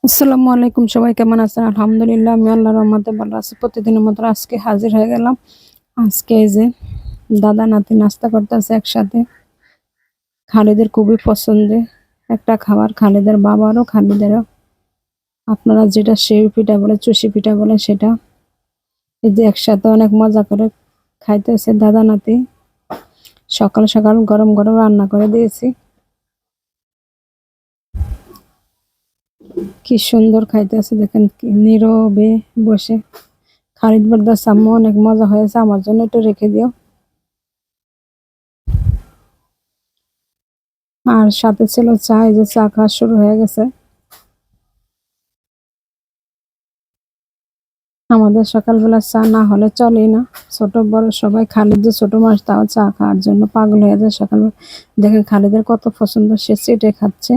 আসসালামু আলাইকুম, সবাই কেমন আছেন? আলহামদুলিল্লাহ, আমি আল্লাহর রহমতে ভালো আছি। প্রতিদিনের মতো আজকে হাজির হয়ে গেলাম। আজকে এই যে দাদা নাতি নাস্তা করতেছে একসাথে। খালিদের খুবই পছন্দের একটা খাবার, খালিদের বাবারও খালিদেরও। আপনারা যেটা সেউ পিঠা বলে, চুষি পিঠা বলে, সেটা এই যে একসাথে অনেক মজা করে খাইতেছে দাদা নাতি। সকাল সকাল গরম গরম রান্না করে দিয়েছি। কি সুন্দর খাইতেছে দেখেন, কি নীরবে বসে। খালিদ বলতেছে, আম্মু অনেক মজা হয়েছে, আমার জন্য একটু রেখে দিও। আর সাথে ছিল চা, এই যে চা খাওয়া শুরু হয়ে গেছে। আমাদের সকালবেলা চা না হলে চলেই না। ছোট বড় সবাই, খালিদ যে ছোট মানুষ তাও চা খাওয়ার জন্য পাগল হয়ে যায় সকালবেলা। দেখেন খালিদের কত পছন্দ, সে চেটে খাচ্ছে।